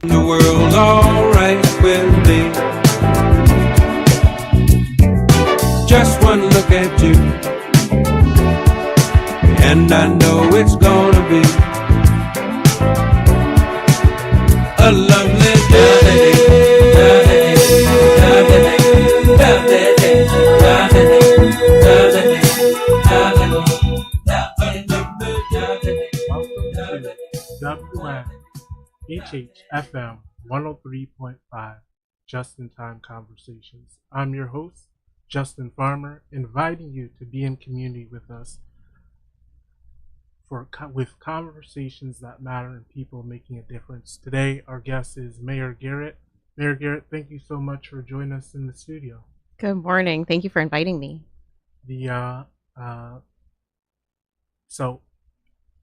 The world's alright with me. Just one look at you, and I know it's gonna be a lovely day. WHHFM 103.5 Just in Time Conversations. I'm your host, Justin Farmer, inviting you to be in community with us with conversations that matter and people making a difference. Today, our guest is Mayor Garrett. Mayor Garrett, thank you so much for joining us in the studio. Good morning. Thank you for inviting me. So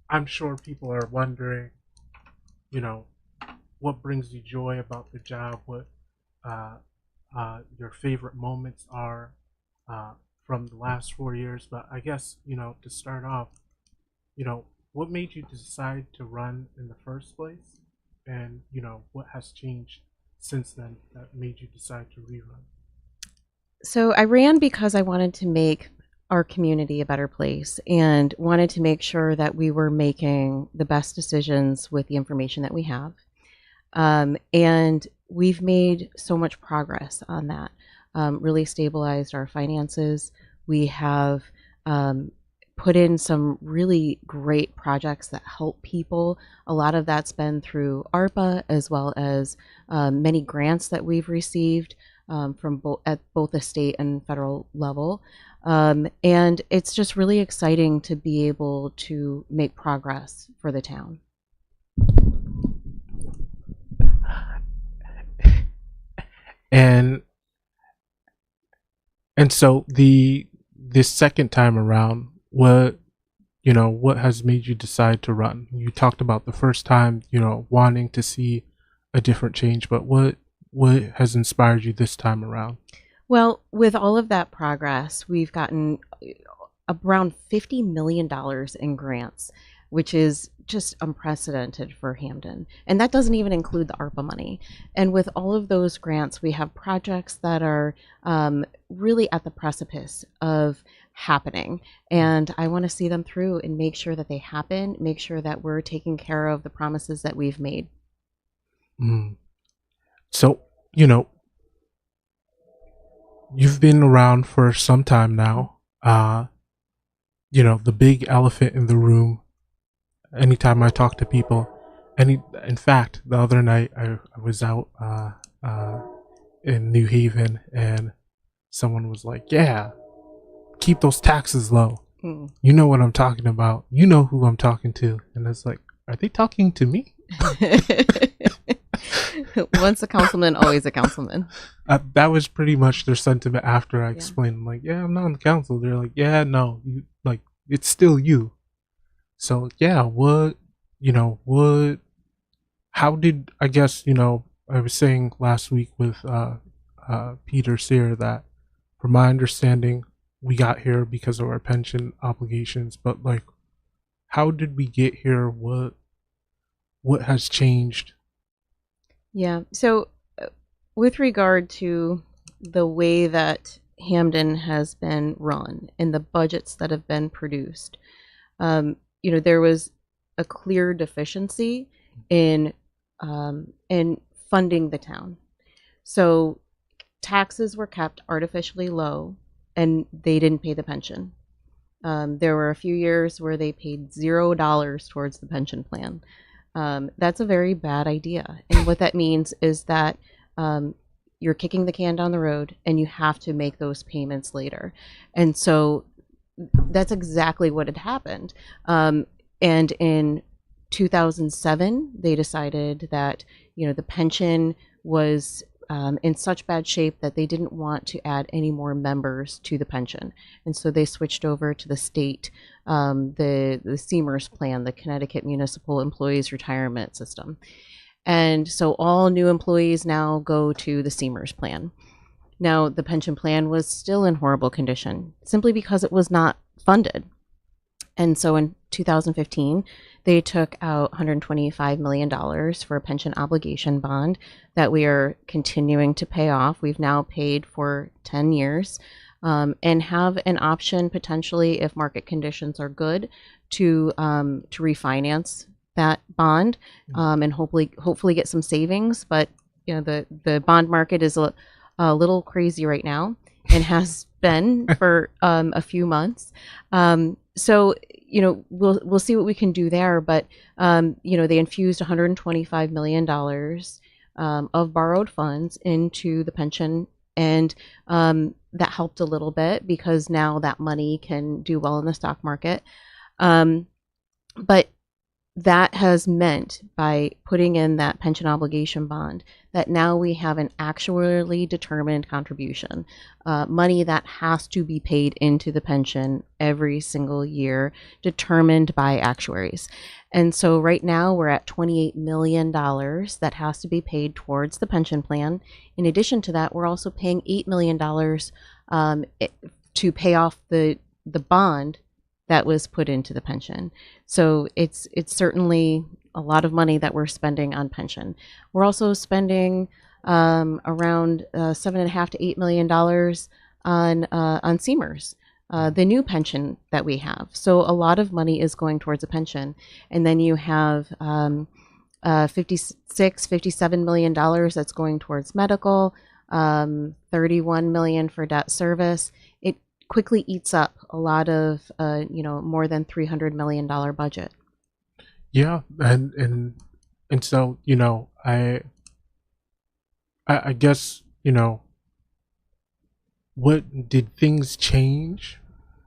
I'm sure people are wondering, what brings you joy about the job, what your favorite moments are from the last 4 years. But I guess, to start off, what made you decide to run in the first place? And, what has changed since then that made you decide to rerun? So I ran because I wanted to make our community a better place and wanted to make sure that we were making the best decisions with the information that we have. And we've made so much progress on that, really stabilized our finances. We have put in some really great projects that help people. A lot of that's been through ARPA, as well as many grants that we've received from at both the state and federal level. And it's just really exciting to be able to make progress for the town. And so this second time around, what has made you decide to run? You talked about the first time, wanting to see a different change, but what has inspired you this time around? Well, with all of that progress, we've gotten around $50 million in grants, which is just unprecedented for Hamden. And that doesn't even include the ARPA money. And with all of those grants, we have projects that are really at the precipice of happening. And I want to see them through and make sure that they happen, make sure that we're taking care of the promises that we've made. So, you've been around for some time now. The big elephant in the room, anytime I talk to people, in fact, the other night I was out in New Haven and someone was like, yeah, keep those taxes low. You know what I'm talking about. You know who I'm talking to. And it's like, are they talking to me? Once a councilman, always a councilman. That was pretty much their sentiment after I explained. I'm like, yeah, I'm not on the council. They're like, yeah, no, it's still you. So yeah, how did, I guess, I was saying last week with Peter Sear that from my understanding, we got here because of our pension obligations, but how did we get here? What has changed? Yeah, so with regard to the way that Hamden has been run and the budgets that have been produced, there was a clear deficiency in funding the town. So taxes were kept artificially low and they didn't pay the pension. There were a few years where they paid $0 towards the pension plan. That's a very bad idea. And what that means is that you're kicking the can down the road and you have to make those payments later. And so that's exactly what had happened. And in 2007, they decided that, the pension was in such bad shape that they didn't want to add any more members to the pension. And so they switched over to the state, the CMERS plan, the Connecticut Municipal Employees Retirement System. And so all new employees now go to the CMERS plan. Now, the pension plan was still in horrible condition simply because it was not funded. And so in 2015, they took out $125 million for a pension obligation bond that we are continuing to pay off. We've now paid for 10 years and have an option potentially, if market conditions are good, to refinance that bond and hopefully get some savings. But the bond market is a little crazy right now and has been for a few months. So we'll see what we can do there. But they infused $125 million of borrowed funds into the pension, and that helped a little bit because now that money can do well in the stock market. But that has meant, by putting in that pension obligation bond, that now we have an actuarially determined contribution, money that has to be paid into the pension every single year, determined by actuaries. And so right now we're at $28 million that has to be paid towards the pension plan. In addition to that, we're also paying $8 million to pay off the bond that was put into the pension. So it's certainly a lot of money that we're spending on pension. We're also spending around $7.5 to $8 million on SEMERS, the new pension that we have. So a lot of money is going towards a pension. And then you have $57 million that's going towards medical, $31 million for debt service. It quickly eats up a lot of more than $300 million budget. Yeah, and so I guess what did things change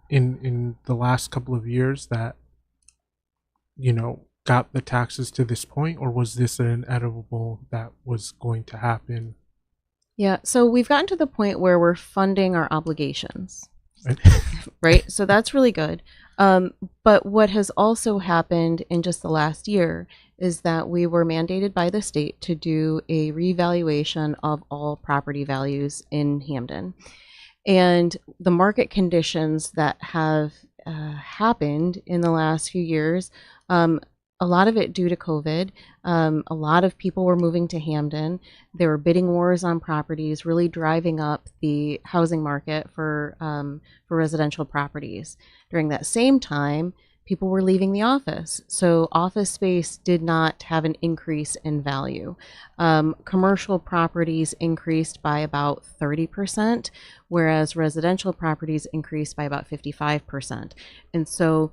in the last couple of years that got the taxes to this point, or was this an inevitable that was going to happen? Yeah, so we've gotten to the point where we're funding our obligations. Right? So that's really good. But what has also happened in just the last year is that we were mandated by the state to do a revaluation of all property values in Hamden. And the market conditions that have happened in the last few years, a lot of it due to COVID. A lot of people were moving to Hamden. There were bidding wars on properties, really driving up the housing market for residential properties. During that same time, people were leaving the office. So office space did not have an increase in value. Commercial properties increased by about 30%, whereas residential properties increased by about 55%. And so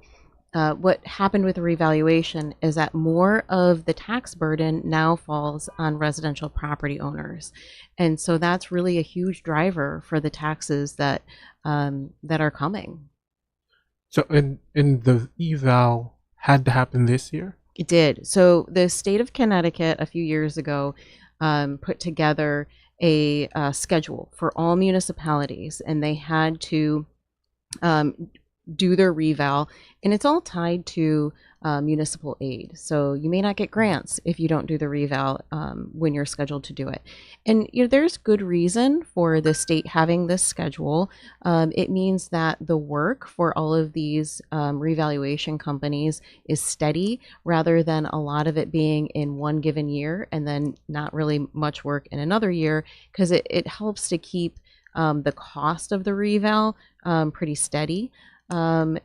what happened with the revaluation is that more of the tax burden now falls on residential property owners. And so that's really a huge driver for the taxes that are coming. So and the eval had to happen this year? It did. So the state of Connecticut a few years ago put together a schedule for all municipalities, and they had to do their reval, and it's all tied to municipal aid. So you may not get grants if you don't do the reval when you're scheduled to do it. And there's good reason for the state having this schedule. It means that the work for all of these revaluation companies is steady, rather than a lot of it being in one given year and then not really much work in another year, because it helps to keep the cost of the reval pretty steady. And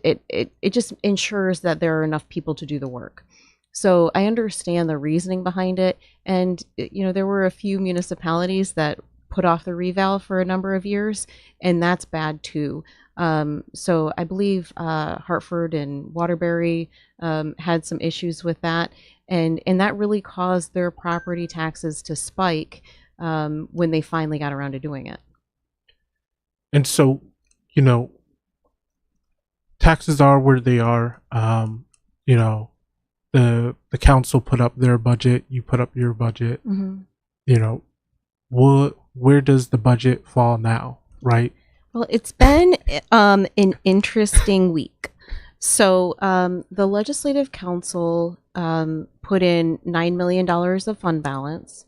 it just ensures that there are enough people to do the work. So I understand the reasoning behind it. And, there were a few municipalities that put off the reval for a number of years, and that's bad too. So I believe Hartford and Waterbury had some issues with that. And that really caused their property taxes to spike when they finally got around to doing it. And so, taxes are where they are. The council put up their budget, you put up your budget. Mm-hmm. Where does the budget fall now, right? Well, it's been an interesting week. So the Legislative Council put in $9 million of fund balance,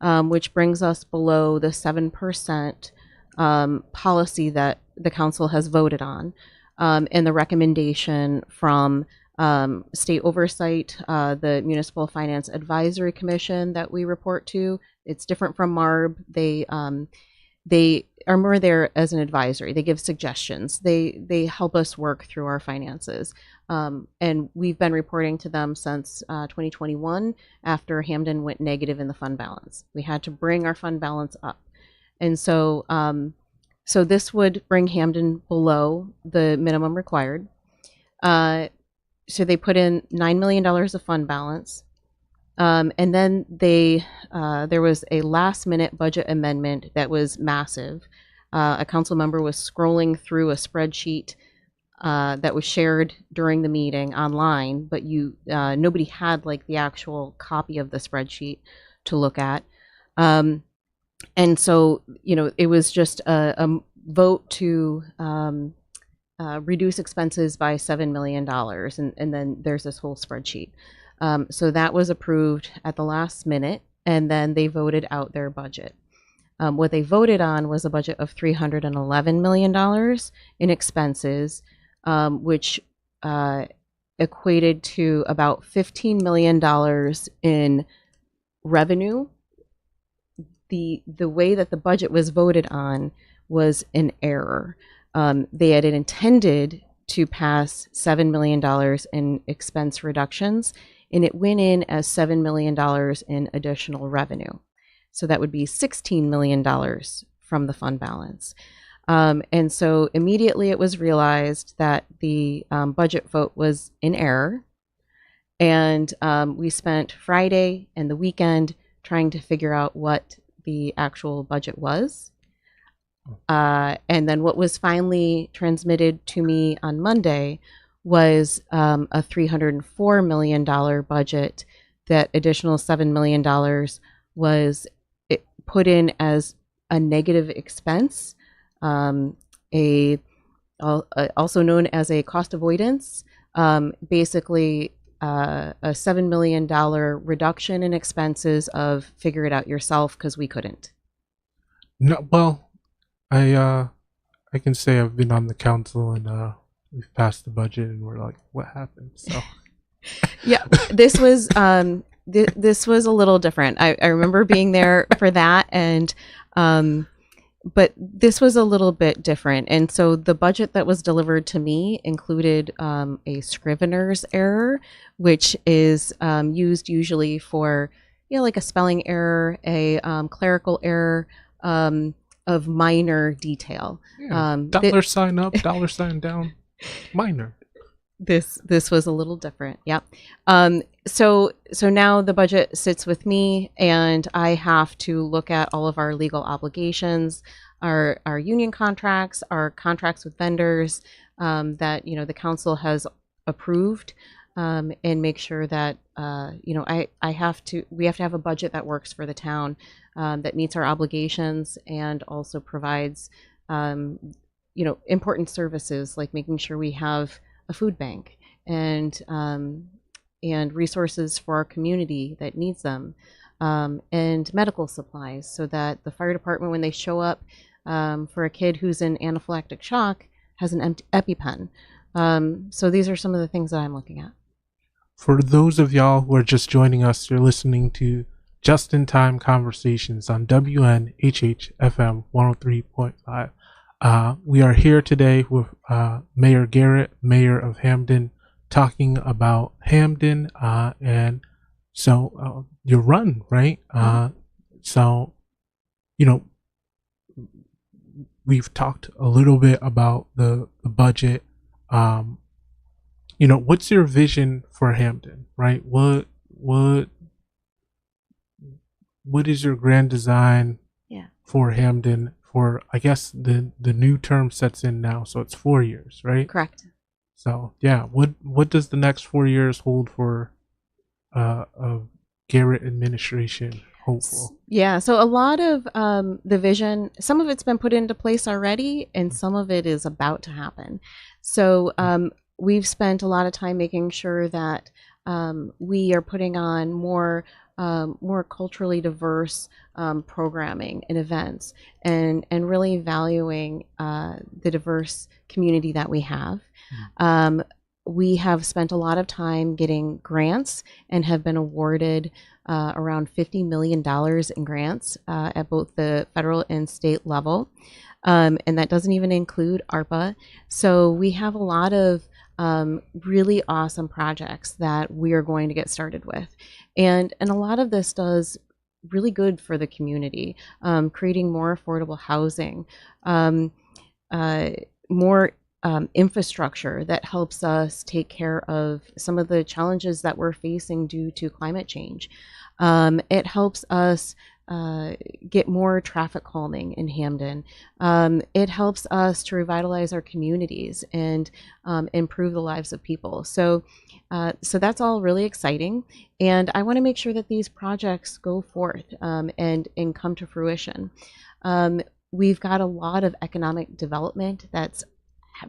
which brings us below the 7% policy that the council has voted on. and the recommendation from state oversight, the Municipal Finance Advisory Commission that we report to. It's different from MARB. They are more there as an advisory. They give suggestions. They help us work through our finances. And we've been reporting to them since 2021 after Hamden went negative in the fund balance. We had to bring our fund balance up. And so so this would bring Hamden below the minimum required. So they put in $9 million of fund balance. And then there was a last minute budget amendment that was massive. A council member was scrolling through a spreadsheet that was shared during the meeting online, but nobody had like the actual copy of the spreadsheet to look at. And so, it was just a vote to reduce expenses by $7 million. And then there's this whole spreadsheet. So that was approved at the last minute, and then they voted out their budget. What they voted on was a budget of $311 million in expenses, which equated to about $15 million in revenue. The way that the budget was voted on was an error. They had intended to pass $7 million in expense reductions, and it went in as $7 million in additional revenue. So that would be $16 million from the fund balance. And so immediately it was realized that the budget vote was in error. And we spent Friday and the weekend trying to figure out what the actual budget was. And then what was finally transmitted to me on Monday was a $304 million budget. That additional $7 million was put in as a negative expense, also known as a cost avoidance. Basically, a $7 million reduction in expenses of figure it out yourself because we couldn't. No, well, I can say I've been on the council and we've passed the budget and we're like, what happened? So yeah, this was this was a little different. I remember being there for that, and but this was a little bit different. And so the budget that was delivered to me included a scrivener's error, which is used usually for like a spelling error, a clerical error of minor detail. yeah, dollar sign up, dollar sign down, minor. This was a little different. Yep. So now the budget sits with me, and I have to look at all of our legal obligations, our union contracts, our contracts with vendors that the council has approved, and make sure that we have to have a budget that works for the town, that meets our obligations and also provides important services like making sure we have a food bank and resources for our community that needs them, and medical supplies so that the fire department, when they show up for a kid who's in anaphylactic shock, has an EpiPen. So these are some of the things that I'm looking at. For those of y'all who are just joining us, you're listening to Just in Time Conversations on WNHH FM 103.5. We are here today with Mayor Garrett, Mayor of Hamden, talking about Hamden, and so your run, right? So, we've talked a little bit about the budget. What's your vision for Hamden, right? What is your grand design for Hamden? For, I guess, the new term sets in now, so it's 4 years, right? Correct. So yeah, what does the next 4 years hold for a Garrett administration hopeful? Yeah, so a lot of the vision, some of it's been put into place already, and some of it is about to happen. So we've spent a lot of time making sure that we are putting on more more culturally diverse programming and events, and really valuing the diverse community that we have. We have spent a lot of time getting grants and have been awarded around $50 million in grants at both the federal and state level. And that doesn't even include ARPA. So we have a lot of really awesome projects that we are going to get started with. And a lot of this does really good for the community, creating more affordable housing, more infrastructure that helps us take care of some of the challenges that we're facing due to climate change. It helps us get more traffic calming in Hamden. It helps us to revitalize our communities and improve the lives of people. So that's all really exciting. And I want to make sure that these projects go forth and come to fruition. We've got a lot of economic development that's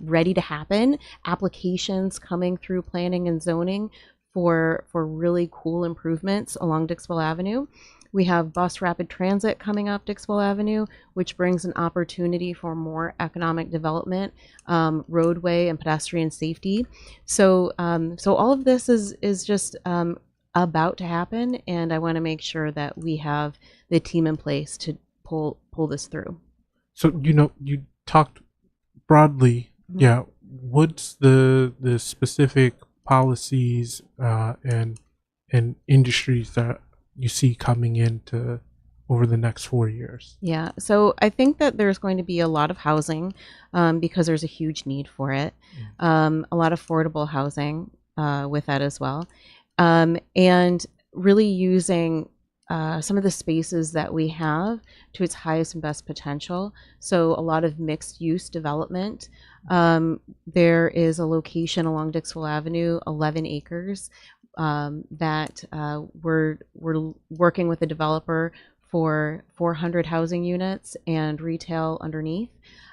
ready to happen, applications coming through planning and zoning for really cool improvements along Dixwell Avenue. We have bus rapid transit coming up Dixwell Avenue, which brings an opportunity for more economic development, roadway and pedestrian safety. So all of this is just about to happen, and I want to make sure that we have the team in place to pull this through. So you talked broadly. Yeah, what's the specific policies and industries that you see coming into over the next 4 years? Yeah, so I think that there's going to be a lot of housing because there's a huge need for it. A lot of affordable housing with that as well, and really using some of the spaces that we have to its highest and best potential. So a lot of mixed use development. There is a location along Dixwell Avenue, 11 acres, that we're working with a developer for 400 housing units and retail underneath,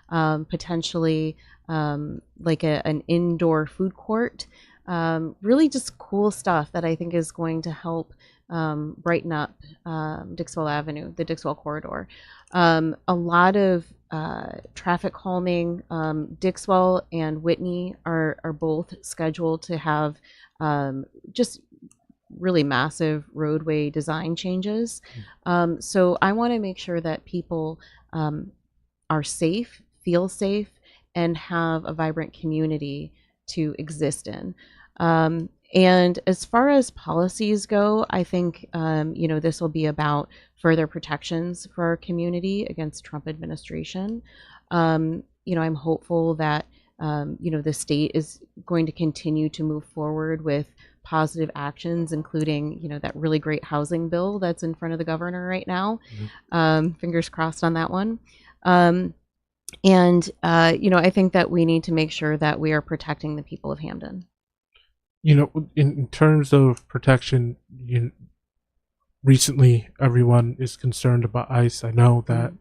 potentially like an indoor food court. Really just cool stuff that I think is going to help brighten up Dixwell Avenue, the Dixwell corridor. A lot of traffic calming. Dixwell and Whitney are both scheduled to have just really massive roadway design changes. So I want to make sure that people are safe, feel safe, and have a vibrant community to exist in. And as far as policies go, I think this will be about further protections for our community against Trump administration. I'm hopeful that the state is going to continue to move forward with positive actions, including that really great housing bill that's in front of the governor right now. Fingers crossed on that one. I think that we need to make sure that we are protecting the people of Hamden. In terms of protection, recently everyone is concerned about ICE. I know that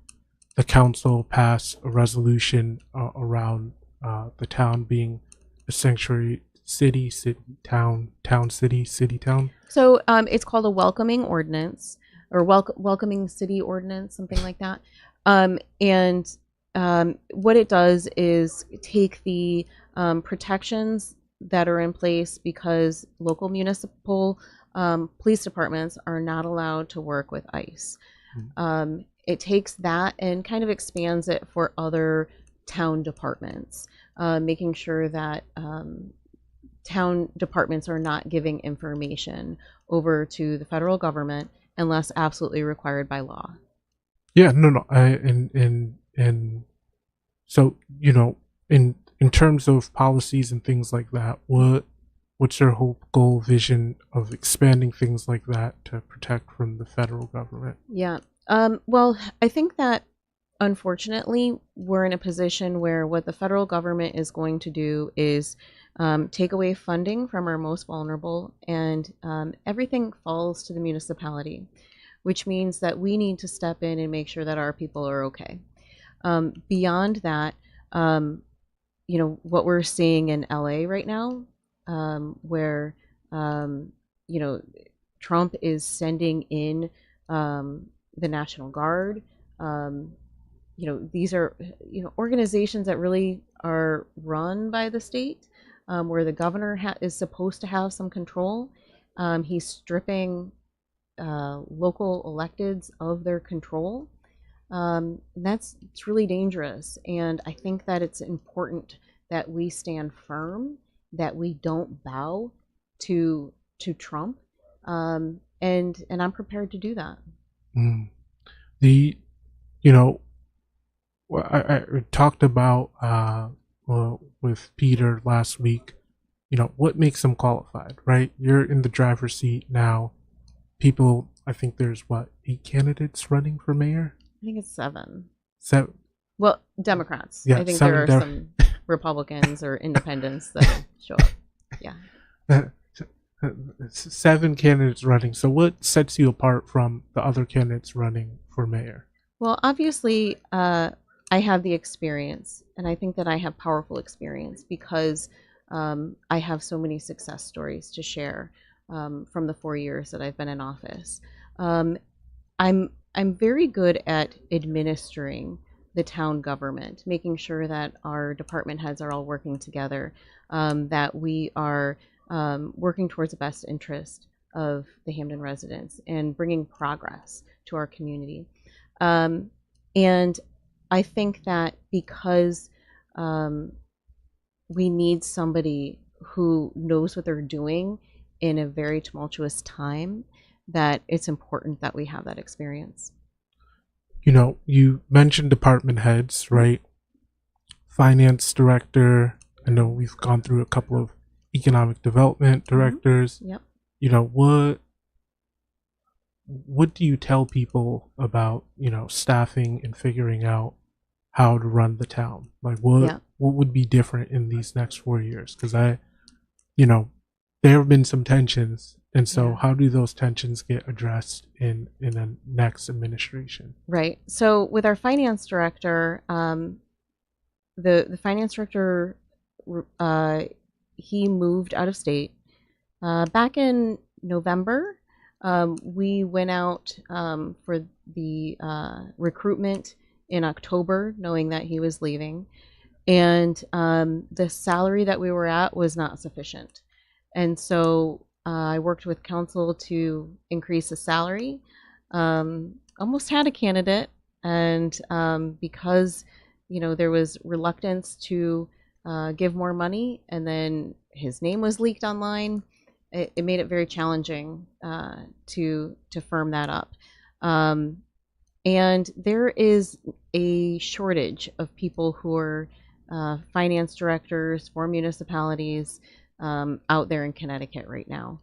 the council passed a resolution around the town being a sanctuary city, town. So it's called a welcoming ordinance, or welcoming city ordinance, something like that. What it does is take the protections that are in place because local municipal police departments are not allowed to work with ICE. It takes that and kind of expands it for other town departments, making sure that town departments are not giving information over to the federal government unless absolutely required by law. Yeah, no, so in terms of policies and things like that, what's your hope, goal, vision of expanding things like that to protect from the federal government? Yeah. Well, I think that unfortunately we're in a position where what the federal government is going to do is take away funding from our most vulnerable, and everything falls to the municipality, which means that we need to step in and make sure that our people are okay. Beyond that, what we're seeing in LA right now, where Trump is sending in the National Guard. These are organizations that really are run by the state, where the governor is supposed to have some control. He's stripping local electeds of their control. It's really dangerous, and I think that it's important that we stand firm, that we don't bow to Trump, and I'm prepared to do that. The I talked about with Peter last week. What makes them qualified, right? You're in the driver's seat now. People, I think there's 8 candidates running for mayor. I think it's 7. 7. Well, Democrats. Yeah, I think there are some Republicans or independents that show up. Yeah. 7 candidates running. So what sets you apart from the other candidates running for mayor? Well, obviously, I have the experience, and I think that I have powerful experience because I have so many success stories to share from the 4 years that I've been in office. I'm very good at administering the town government, making sure that our department heads are all working together, that we are working towards the best interest of the Hamden residents and bringing progress to our community. And I think that because we need somebody who knows what they're doing in a very tumultuous time, that it's important that we have that experience. You mentioned department heads, right? Finance director. I know we've gone through a couple of economic development directors. Yep. What do you tell people about, staffing and figuring out how to run the town? Like what would be different in these next 4 years? Because there have been some tensions. And so how do those tensions get addressed in the next administration? Right. So with our finance director, the finance director, he moved out of state. Back in November, we went out for the recruitment in October, knowing that he was leaving. And the salary that we were at was not sufficient. And so I worked with council to increase the salary. Almost had a candidate, and because there was reluctance to give more money, and then his name was leaked online, it made it very challenging to firm that up. And there is a shortage of people who are finance directors for municipalities out there in Connecticut right now.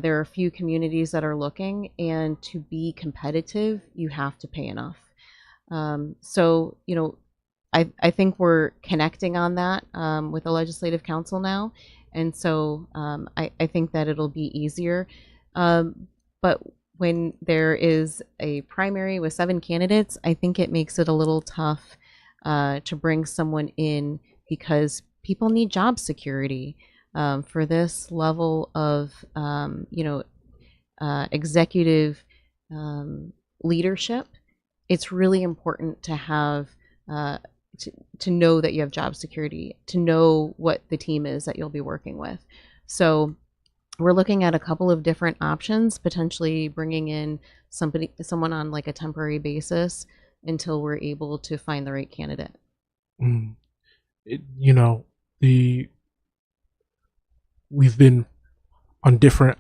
There are a few communities that are looking, and to be competitive, you have to pay enough. So, I think we're connecting on that with the Legislative Council now. And so I think that it'll be easier. But when there is a primary with 7 candidates, I think it makes it a little tough to bring someone in, because people need job security. For this level of, executive leadership, it's really important to have to know that you have job security, to know what the team is that you'll be working with. So we're looking at a couple of different options, potentially bringing in someone on like a temporary basis until we're able to find the right candidate. We've been on different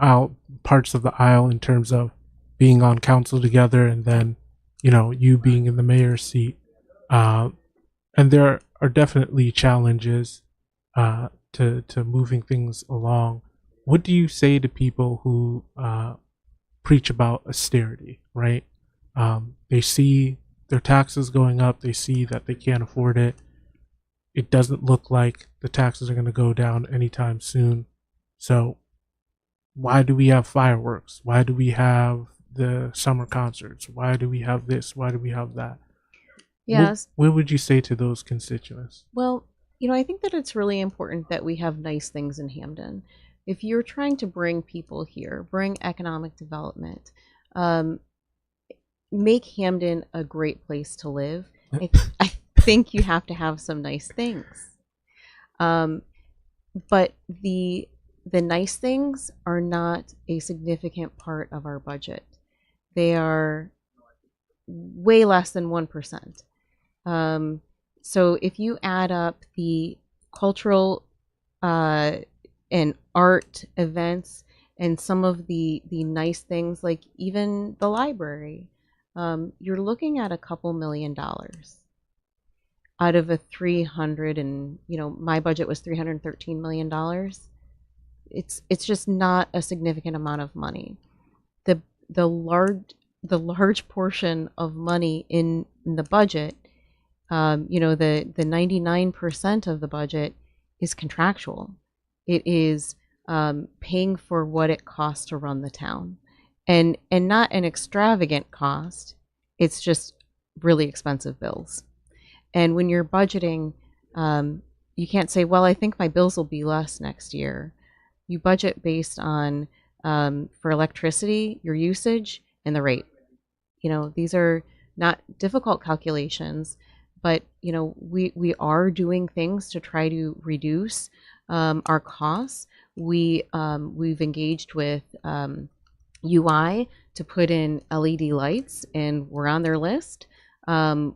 parts of the aisle in terms of being on council together, and then you being in the mayor's seat, and there are definitely challenges to moving things along. What do you say to people who preach about austerity, right? They see their taxes going up, they see that they can't afford it. It doesn't look like the taxes are going to go down anytime soon. So why do we have fireworks? Why do we have the summer concerts? Why do we have this? Why do we have that? Yes. What would you say to those constituents? Well, I think that it's really important that we have nice things in Hamden. if you're trying to bring people here, bring economic development, make Hamden a great place to live, I think you have to have some nice things. But the nice things are not a significant part of our budget. They are way less than 1%. So if you add up the cultural and art events and some of the nice things, like even the library, you're looking at a couple $1,000,000 out of a 300, and my budget was $313 million. It's just not a significant amount of money. The large portion of money in the budget, the 99% of the budget is contractual. It is paying for what it costs to run the town, and not an extravagant cost. It's just really expensive bills. And when you're budgeting, you can't say, well, I think my bills will be less next year. You budget based on, for electricity, your usage and the rate. These are not difficult calculations, but we are doing things to try to reduce our costs. We've engaged with UI to put in LED lights, and we're on their list.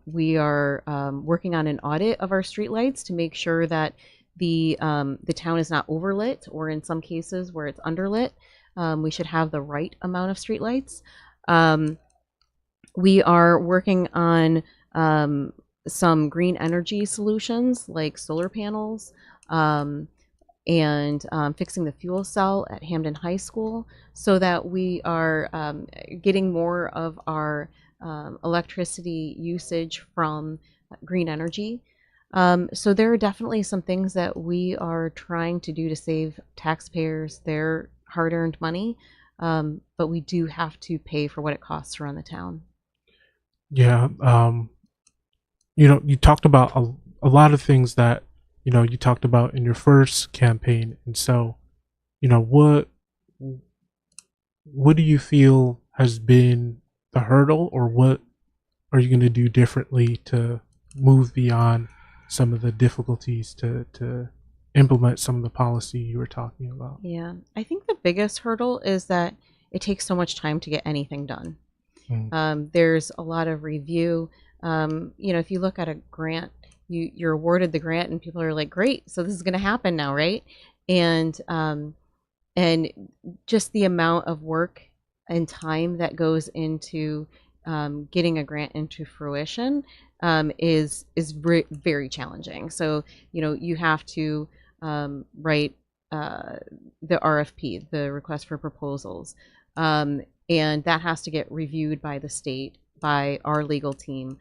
We are working on an audit of our streetlights to make sure that the town is not overlit, or in some cases where it's underlit, we should have the right amount of streetlights. We are working on some green energy solutions like solar panels, and fixing the fuel cell at Hamden High School, so that we are getting more of our electricity usage from green energy. So there are definitely some things that we are trying to do to save taxpayers their hard-earned money, but we do have to pay for what it costs to run the town. Yeah, you talked about a lot of things that you talked about in your first campaign, and so what do you feel has been the hurdle, or what are you going to do differently to move beyond some of the difficulties to implement some of the policy you were talking about? Yeah, I think the biggest hurdle is that it takes so much time to get anything done. There's a lot of review. If you look at a grant, you're awarded the grant and people are like, great, so this is going to happen now, right? And just the amount of work and time that goes into getting a grant into fruition is very challenging. So you have to write the RFP, the request for proposals, and that has to get reviewed by the state, by our legal team.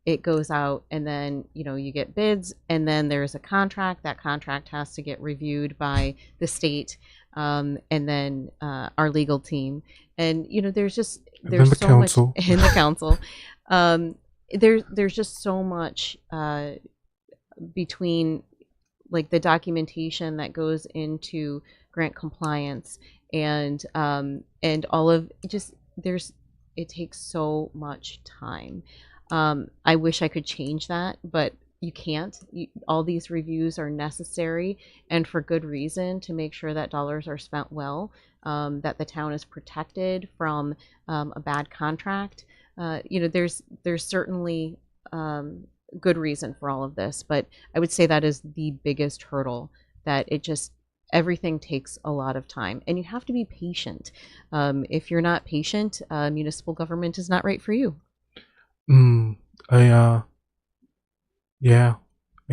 It goes out, and then you get bids, and then there's a contract. That contract has to get reviewed by the state, and then our legal team. And there's so council. much in the council. There's just so much between like the documentation that goes into grant compliance and all of it takes so much time. I wish I could change that, but you can't. All these reviews are necessary, and for good reason, to make sure that dollars are spent well, that the town is protected from a bad contract. There's certainly good reason for all of this, but I would say that is the biggest hurdle, that everything takes a lot of time, and you have to be patient. If you're not patient, municipal government is not right for you. I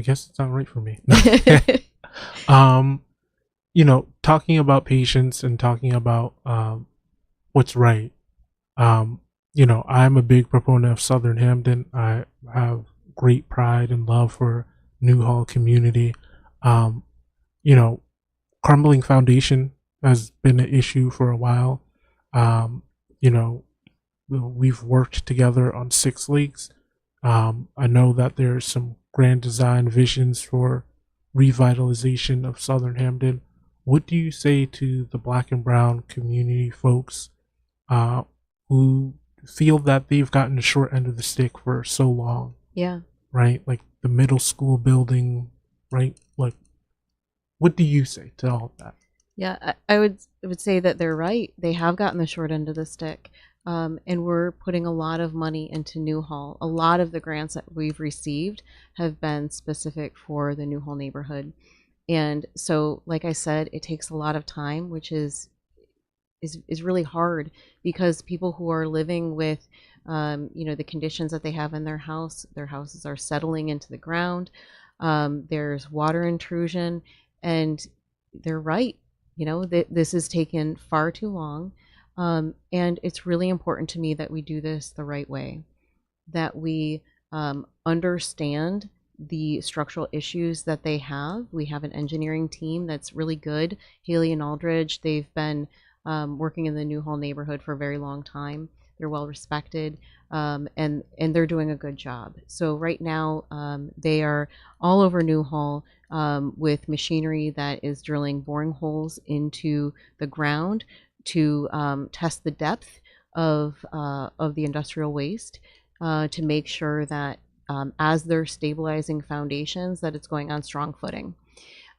guess it's not right for me. Talking about patience and talking about what's right. I'm a big proponent of Southern Hamden. I have great pride and love for Newhall community. Crumbling foundation has been an issue for a while. We've worked together on 6 leagues. I know that there's some grand design visions for revitalization of Southern Hamden. What do you say to the Black and Brown community folks who feel that they've gotten the short end of the stick for so long? Yeah. Right? Like the middle school building, right? Like, what do you say to all of that? Yeah, I would say that they're right. They have gotten the short end of the stick. And we're putting a lot of money into Newhall. A lot of the grants that we've received have been specific for the Newhall neighborhood. And so, like I said, it takes a lot of time, which is really hard because people who are living with, the conditions that they have in their houses are settling into the ground. There's water intrusion, and they're right. This has taken far too long. And it's really important to me that we do this the right way, that we understand the structural issues that they have. We have an engineering team that's really good. Haley and Aldridge, they've been working in the Newhall neighborhood for a very long time. They're well respected, and they're doing a good job. So right now, they are all over Newhall with machinery that is drilling boring holes into the ground to test the depth of the industrial waste to make sure that as they're stabilizing foundations, that it's going on strong footing.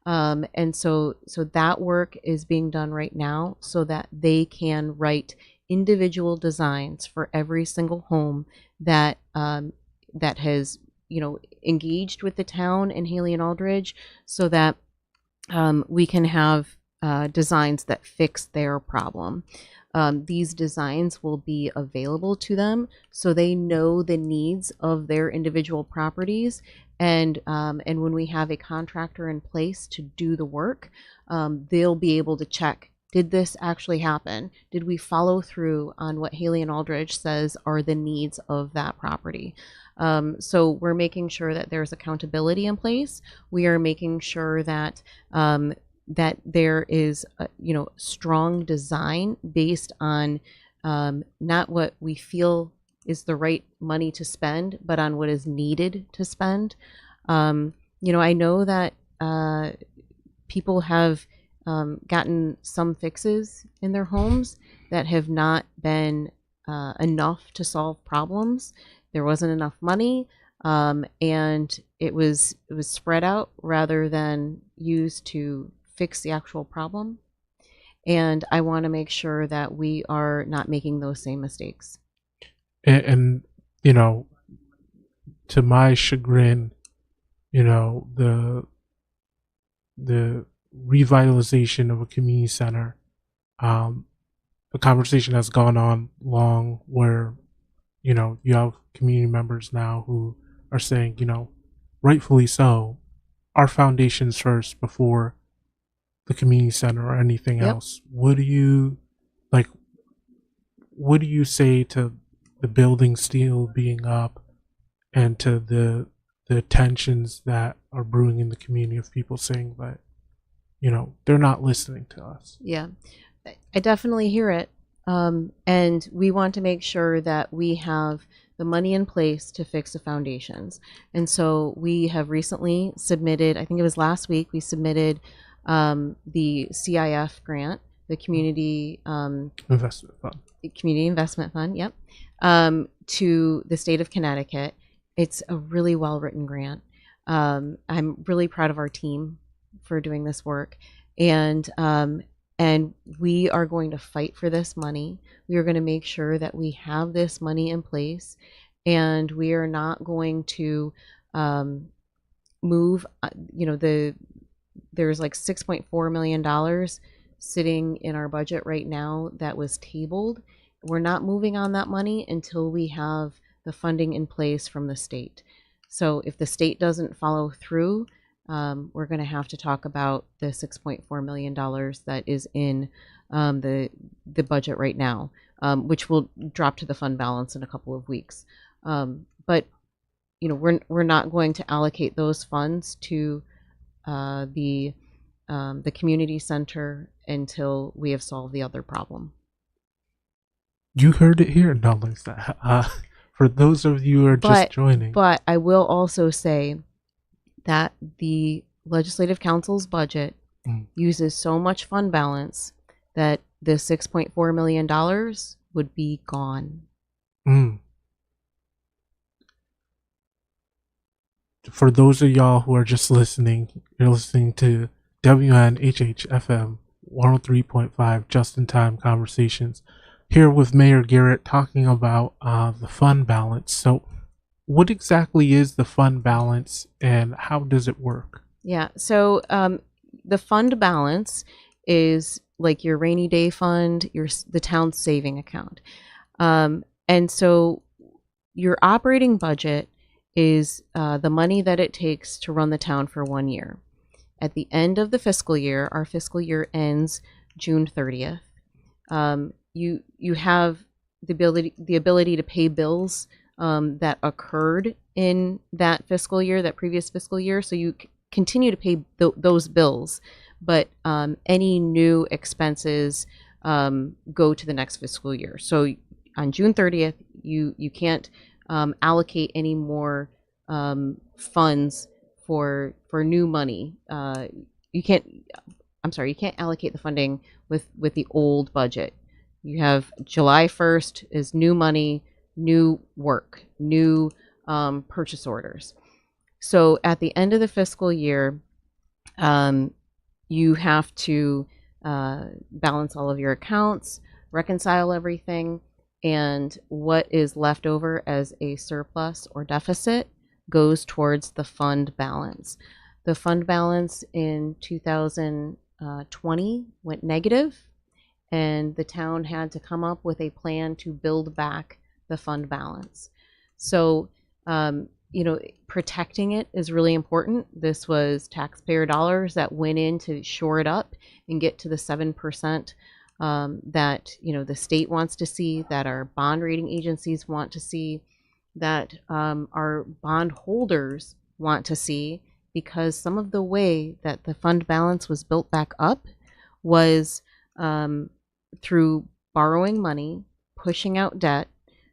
And so that work is being done right now so that they can write individual designs for every single home that that has engaged with the town and Haley and Aldridge, so that we can have designs that fix their problem. These designs will be available to them so they know the needs of their individual properties. And when we have a contractor in place to do the work, they'll be able to check, did this actually happen? Did we follow through on what Haley and Aldridge says are the needs of that property? So we're making sure that there's accountability in place. We are making sure that that there is strong design based on not what we feel is the right money to spend, but on what is needed to spend. I know that people have gotten some fixes in their homes that have not been enough to solve problems. There wasn't enough money, and it was spread out rather than used to fix the actual problem. And I want to make sure that we are not making those same mistakes. And to my chagrin, the revitalization of a community center, the conversation has gone on long where, you have community members now who are saying, rightfully so, our foundation's first before the community center or anything else. What do you say to the building still being up and to the tensions that are brewing in the community of people saying that, they're not listening to us? Yeah, I definitely hear it. And we want to make sure that we have the money in place to fix the foundations. And so we have recently submitted, I think it was last week, we submitted the CIF grant, the Community Investment Fund. Community Investment Fund, yep, to the state of Connecticut. It's a really well-written grant. I'm really proud of our team for doing this work. And we are going to fight for this money. We are going to make sure that we have this money in place, and we are not going to move, there's like $6.4 million sitting in our budget right now that was tabled. We're not moving on that money until we have the funding in place from the state. So if the state doesn't follow through, we're going to have to talk about the $6.4 million that is in the budget right now, which will drop to the fund balance in a couple of weeks. But we're not going to allocate those funds to the community center until we have solved the other problem. You heard it here, not like that. For those of you who are just joining. But I will also say that the Legislative Council's budget uses so much fund balance that the $6.4 million would be gone. Mm. For those of y'all who are just listening, you're listening to WNHH-FM 103.5 Just-in-Time Conversations, here with Mayor Garrett talking about the fund balance. So what exactly is the fund balance and how does it work? Yeah, so the fund balance is like your rainy day fund, the town's saving account. And so your operating budget is the money that it takes to run the town for 1 year. At the end of the fiscal year, our fiscal year ends June 30th. You have the ability to pay bills that occurred in that fiscal year, that previous fiscal year. So you continue to pay those bills, but any new expenses go to the next fiscal year. So on June 30th, you can't allocate any more funds for new money. You can't allocate the funding with the old budget. You have July 1st is new money, new work, new purchase orders. So at the end of the fiscal year, you have to balance all of your accounts, reconcile everything, and what is left over as a surplus or deficit goes towards the fund balance. The fund balance in 2020 went negative, and the town had to come up with a plan to build back the fund balance. So, protecting it is really important. This was taxpayer dollars that went in to shore it up and get to the 7% that the state wants to see, that our bond rating agencies want to see, that our bond holders want to see, because some of the way that the fund balance was built back up was through borrowing money, pushing out debt,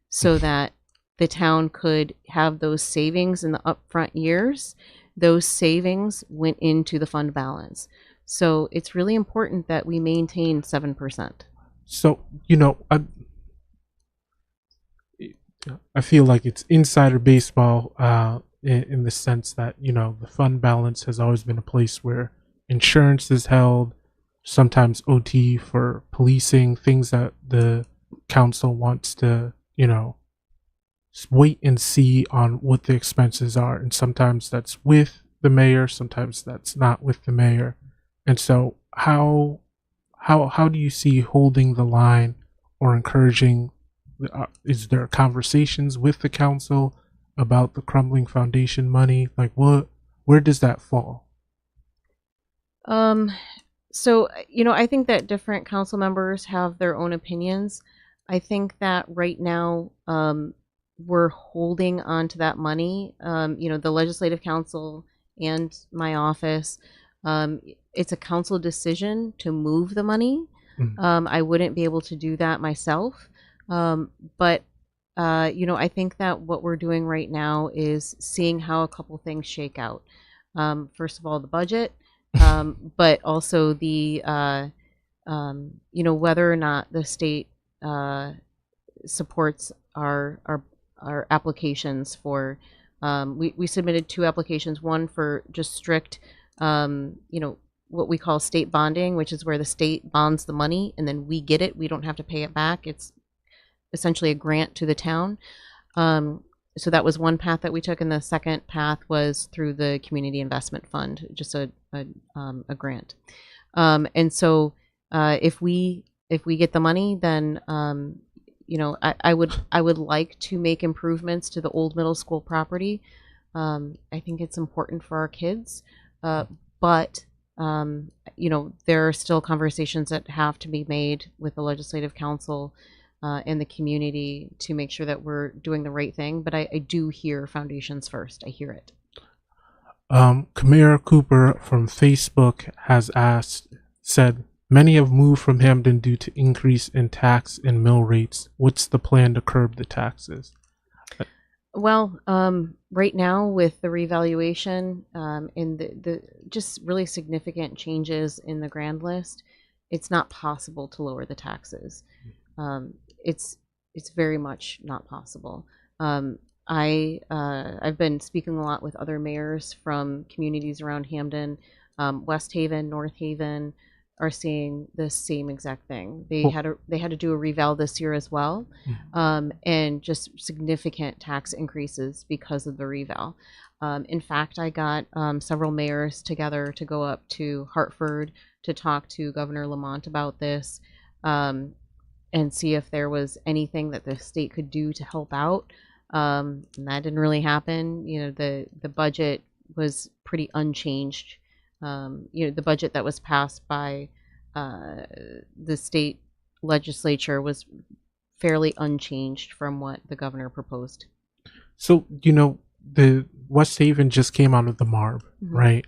so that the town could have those savings in the upfront years. Those savings went into the fund balance. So it's really important that we maintain 7%. So, I feel like it's insider baseball in the sense that, the fund balance has always been a place where insurance is held, sometimes OT for policing, things that the council wants to, wait and see on what the expenses are. And sometimes that's with the mayor, sometimes that's not with the mayor. And so how do you see holding the line or encouraging? Is there conversations with the council about the crumbling foundation money? Like where does that fall? So, I think that different council members have their own opinions. I think that right now, we're holding on to that money. The legislative council and my office, it's a council decision to move the money. Mm-hmm. I wouldn't be able to do that myself. But I think that what we're doing right now is seeing how a couple things shake out. First of all, the budget, but also the, whether or not the state supports our applications for. We submitted 2 applications. One for just strict, what we call state bonding, which is where the state bonds the money and then we get it. We don't have to pay it back. It's essentially a grant to the town. So that was one path that we took, and the second path was through the Community Investment Fund, just a grant. And so if we get the money, then I would like to make improvements to the old middle school property. I think it's important for our kids, but there are still conversations that have to be made with the legislative council and the community to make sure that we're doing the right thing. But I do hear foundations first. I hear it. Kamira Cooper from Facebook has said, many have moved from Hamden due to increase in tax and mill rates. What's the plan to curb the taxes? Well, right now with the revaluation and the just really significant changes in the grand list, it's not possible to lower the taxes. Um, it's it's very much not possible. Um, I've been speaking a lot with other mayors from communities around Hamden, West Haven, North Haven are seeing the same exact thing. Well, They had to do a reval this year as well, mm, and just significant tax increases because of the reval. In fact, I got several mayors together to go up to Hartford to talk to Governor Lamont about this. And see if there was anything that the state could do to help out. And that didn't really happen. You know, the budget was pretty unchanged. You know, the budget that was passed by uh, the state legislature was fairly unchanged from what the governor proposed. so the West Haven just came out of the MARB, Mhm. right?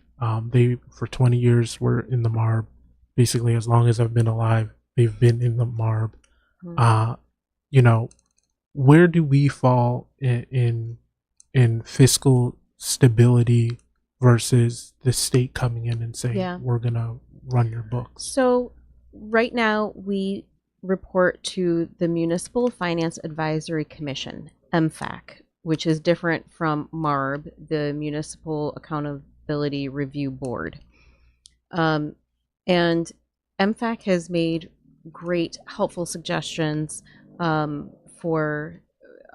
They for 20 years were in the MARB. Basically, as long as I've been alive, they've been in the MARB. Mhm. Uh, you know, where do we fall in fiscal stability versus the state coming in and saying Yeah. we're gonna run your books? So right now we report to the Municipal Finance Advisory Commission, MFAC, which is different from MARB, the Municipal Accountability Review Board. Um, and MFAC has made great, helpful suggestions for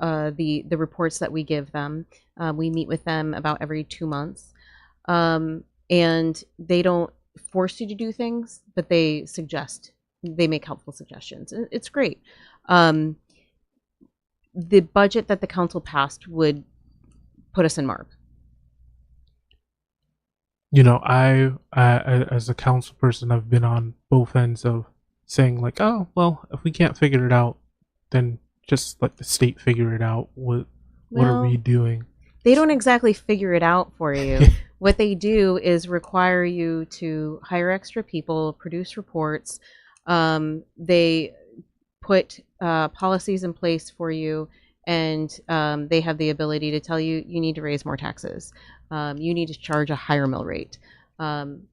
the reports that we give them. We meet with them about every 2 months, and they don't force you to do things, but they suggest. They make helpful suggestions. It's great. Um, the budget that the council passed would put us in MARB. I as a council person, I've been on both ends of saying like, oh well, if we can't figure it out, then just let the state figure it out. What are we Well, doing? they don't exactly figure it out for you. What they do is require you to hire extra people, produce reports. They put policies in place for you, and they have the ability to tell you you need to raise more taxes. You need to charge a higher mill rate. Um,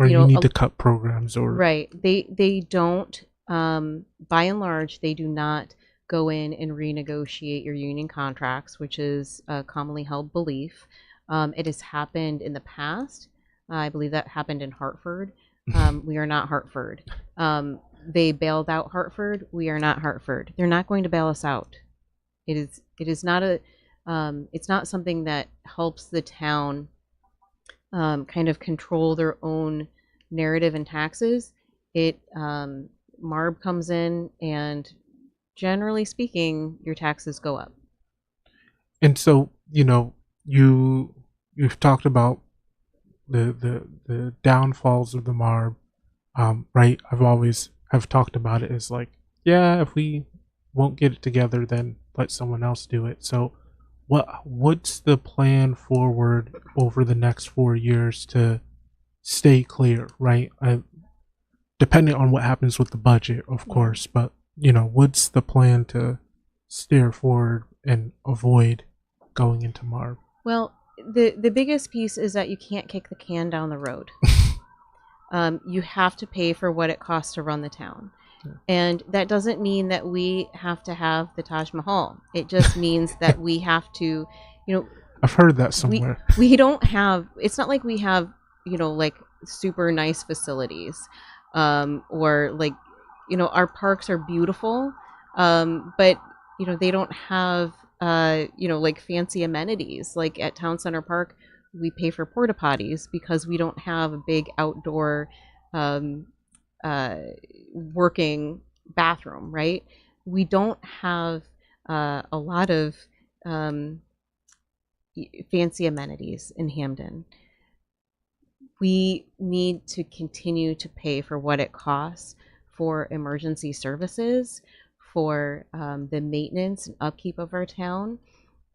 Or you you know, need to cut programs, or right? They don't. By and large, they do not go in and renegotiate your union contracts, which is a commonly held belief. It has happened in the past. I believe that happened in Hartford. We are not Hartford. They bailed out Hartford. We are not Hartford. They're not going to bail us out. It is not a it's not something that helps the town kind of control their own narrative and taxes. It MARB comes in, and generally speaking, your taxes go up. and so you've talked about the downfalls of the MARB, right? I've always have talked about it as like, yeah, if we won't get it together, then let someone else do it. So, what's the plan forward over the next 4 years to stay clear, right? Depending on what happens with the budget, of course, but what's the plan to steer forward and avoid going into MARB? Well, the biggest piece is that you can't kick the can down the road. You have to pay for what it costs to run the town. And that doesn't mean that we have to have the Taj Mahal. It just means that we have to, you know, I've heard that we somewhere. we don't have. It's not like we have, like super nice facilities, or like, our parks are beautiful, but they don't have, like fancy amenities. Like at Town Center Park, we pay for porta potties because we don't have a big outdoor um, uh, working bathroom, right? We don't have a lot of um, fancy amenities in Hamden. We need to continue to pay for what it costs for emergency services, for the maintenance and upkeep of our town,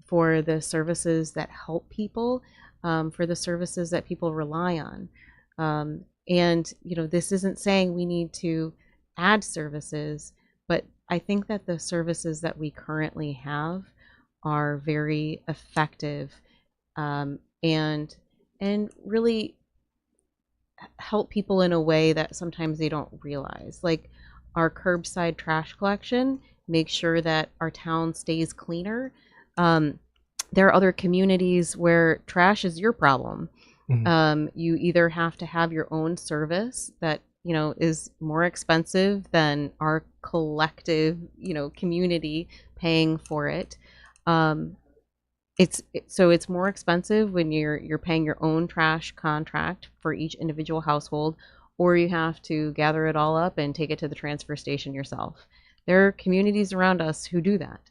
for the services that help people, for the services that people rely on. And this isn't saying we need to add services, but I think that the services that we currently have are very effective, and really help people in a way that sometimes they don't realize. Like our curbside trash collection makes sure that our town stays cleaner. There are other communities where trash is your problem. You either have to have your own service that is more expensive than our collective community paying for it. It's more expensive when you're paying your own trash contract for each individual household, or you have to gather it all up and take it to the transfer station yourself. There are communities around us who do that,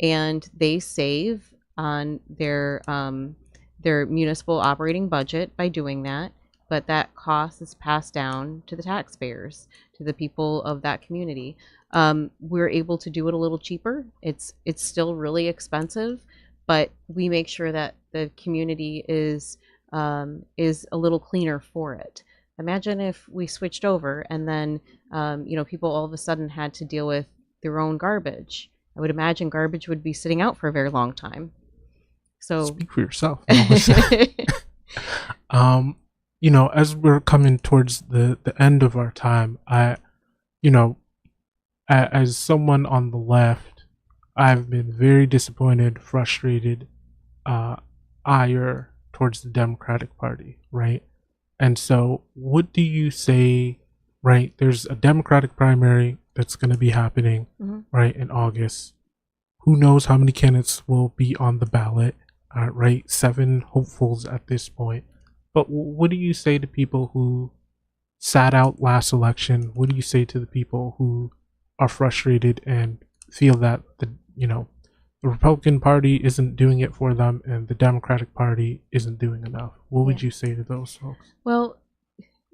and they save on their municipal operating budget by doing that. But that cost is passed down to the taxpayers, to the people of that community. We're able to do it a little cheaper. It's still really expensive, but we make sure that the community is a little cleaner for it. Imagine if we switched over and then people all of a sudden had to deal with their own garbage. I would imagine garbage would be sitting out for a very long time. So speak for yourself. As we're coming towards the end of our time, as someone on the left, I've been very disappointed, frustrated, ire towards the Democratic Party, right? And so what do you say, right? There's a Democratic primary that's going to be happening, right, in August. Who knows how many candidates will be on the ballot, right? 7 hopefuls at this point. But what do you say to people who sat out last election? What do you say to the people who are frustrated and feel that the Republican Party isn't doing it for them and the Democratic Party isn't doing enough? What would you say to those folks? Well,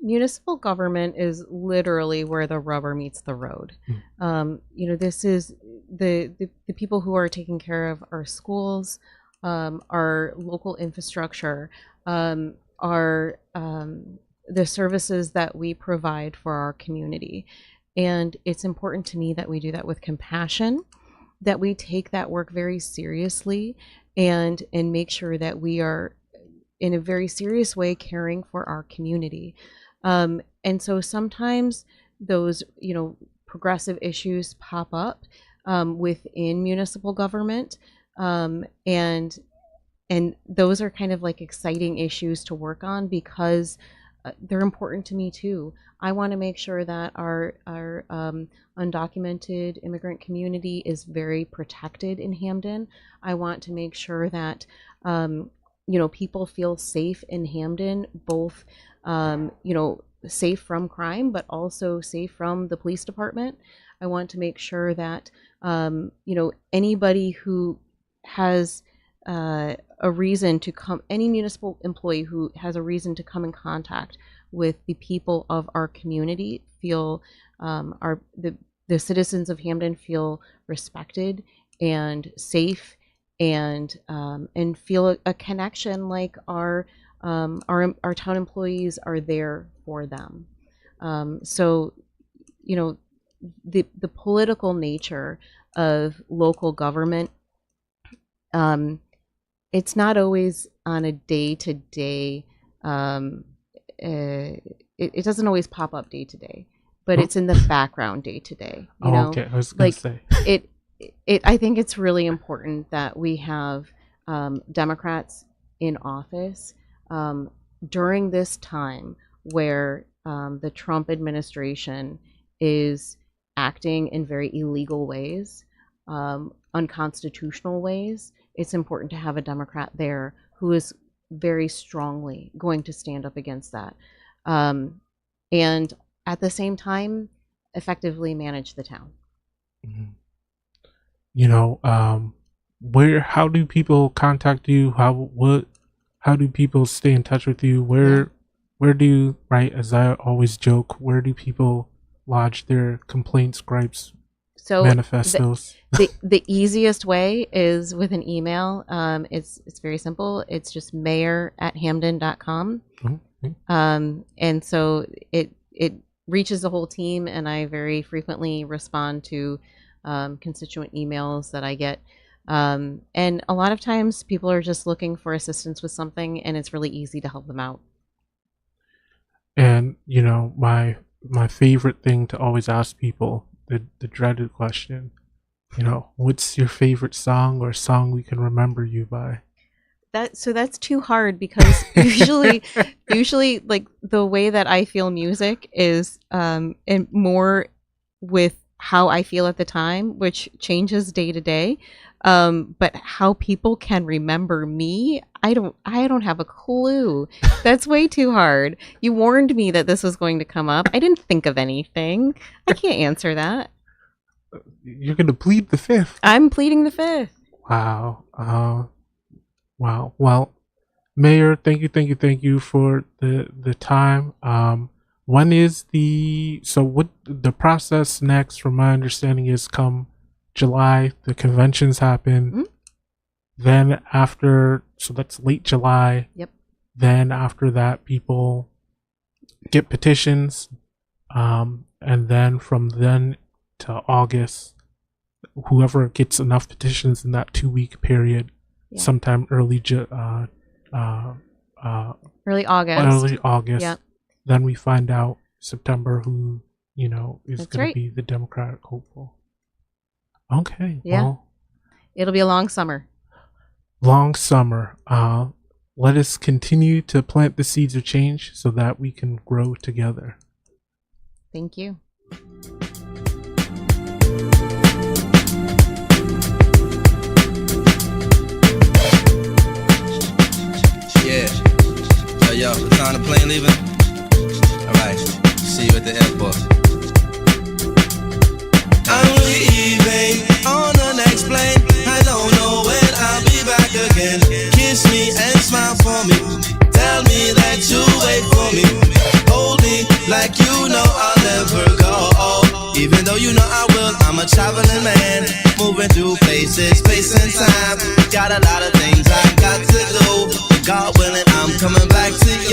municipal government is literally where the rubber meets the road. This is the people who are taking care of our schools, our local infrastructure, are the services that we provide for our community. And it's important to me that we do that with compassion, that we take that work very seriously, and make sure that we are in a very serious way caring for our community. And so sometimes those progressive issues pop up within municipal government, and those are kind of like exciting issues to work on because they're important to me too. I want to make sure that our undocumented immigrant community is very protected in Hamden. I want to make sure that people feel safe in Hamden, both safe from crime, but also safe from the police department. I want to make sure that anybody who has a reason to come, any municipal employee who has a reason to come in contact with the people of our community feel the citizens of Hamden feel respected and safe, and feel a connection, like our town employees are there for them. So the political nature of local government, it's not always on a day-to-day, it doesn't always pop up day-to-day, but it's in the background day-to-day. Okay, I was going to say. I think it's really important that we have Democrats in office during this time where the Trump administration is acting in very illegal ways, unconstitutional ways. It's important to have a Democrat there who is very strongly going to stand up against that, and at the same time effectively manage the town. How do people contact you? How do people stay in touch with you? Where do you, right, as I always joke, where do people lodge their complaints, gripes, manifestos? The easiest way is with an email. It's very simple. It's just mayor@hamden.com. And so it reaches the whole team, and I very frequently respond to constituent emails that I get. And a lot of times people are just looking for assistance with something, and it's really easy to help them out. And you know, my favorite thing to always ask people, the dreaded question, you know, what's your favorite song or song we can remember you by? That's too hard because usually like the way that I feel music is and more with how I feel at the time, which changes day to day. But how people can remember me, I don't have a clue. That's way too hard. You warned me that this was going to come up. I didn't think of anything. I can't answer that. You're gonna plead the fifth. I'm pleading the fifth. Wow. Wow. Well, Mayor, thank you for the time. When is what the process next? From my understanding, is come July the conventions happen. Mm-hmm. Then after, so that's late July. Yep. Then after that, people get petitions, and then from then to August, whoever gets enough petitions in that 2-week period. Yeah. Sometime early August. Yep. Then we find out September who, you know, is going right. to be the Democratic hopeful. Okay. Yeah. Well, it'll be a long summer. Long summer. Let us continue to plant the seeds of change so that we can grow together. Thank you. Yo, the time the plane leaving? Alright, see you at the airport. I'm leaving on the next plane. I don't know when I'll be back again. Kiss me and smile for me. Tell me that you wait for me. Hold me like you know I'll never go. Even though you know I will, I'm a traveling man. Moving through places, space and time. Got a lot of things I got to do. God willing, I'm coming back to you.